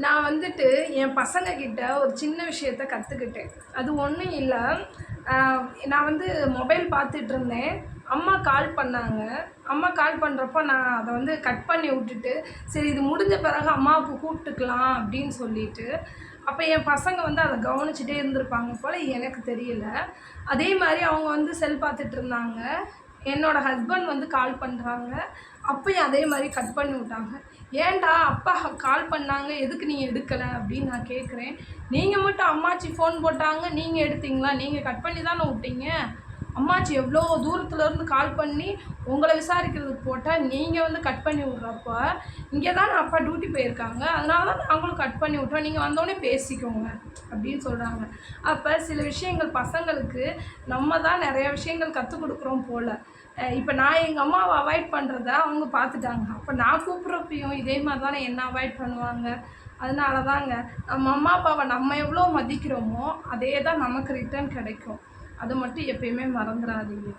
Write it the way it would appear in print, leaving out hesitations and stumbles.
நான் வந்துட்டு என் பசங்கக்கிட்ட ஒரு சின்ன விஷயத்த கற்றுக்கிட்டேன். அது ஒன்றும் இல்லை. நான் வந்து மொபைல் பார்த்துட்ருந்தேன். அம்மா கால் பண்ணாங்க. அம்மா கால் பண்ணுறப்போ நான் அதை வந்து கட் பண்ணி விட்டுட்டு, சரி இது முடிஞ்ச பிறகு அம்மாவுக்கு கூப்பிட்டுக்கலாம் அப்படின்னு சொல்லிட்டு, அப்போ என் பசங்க வந்து அதை கவனிச்சுட்டே இருந்திருப்பாங்க போல், எனக்கு தெரியல. அதே மாதிரி அவங்க வந்து செல் பார்த்துட்ருந்தாங்க. என்னோடய ஹஸ்பண்ட் வந்து கால் பண்ணுறாங்க. அப்பயும் அதே மாதிரி கட் பண்ணி விட்டாங்க. ஏன்டா அப்பா கால் பண்ணாங்க, எதுக்கு நீ எடுக்கலை அப்படின்னு நான் கேட்குறேன். நீங்கள் மட்டும் அம்மாச்சி ஃபோன் போட்டாங்க, நீங்கள் எடுத்தீங்களா? நீங்கள் கட் பண்ணி தானே விட்டீங்க. அம்மாச்சி எவ்வளோ தூரத்துலேருந்து கால் பண்ணி உங்களை விசாரிக்கிறதுக்கு போட்டால் நீங்கள் வந்து கட் பண்ணி விட்றப்ப, இங்கே தான் அப்பா டியூட்டி போயிருக்காங்க, அதனால தான் நாங்களும் கட் பண்ணி விட்டோம், நீங்கள் வந்தோடனே பேசிக்கோங்க அப்படின்னு சொல்கிறாங்க. அப்போ சில விஷயங்கள் பசங்களுக்கு நம்ம தான் நிறைய விஷயங்கள் கற்றுக் கொடுக்குறோம் போல். இப்போ நான் எங்கள் அம்மாவை அவாய்ட் பண்ணுறத அவங்க பார்த்துட்டாங்க. அப்போ நான் கூப்பிட்றப்பையும் இதே மாதிரி தானே என்ன அவாய்ட் பண்ணுவாங்க. அதனால தாங்க நம்ம அம்மா அப்பாவை நம்ம எவ்வளோ மதிக்கிறோமோ அதே தான் நமக்கு ரிட்டர்ன் கிடைக்கும். அதை மட்டும் எப்பயுமே மறந்துடாதீங்க.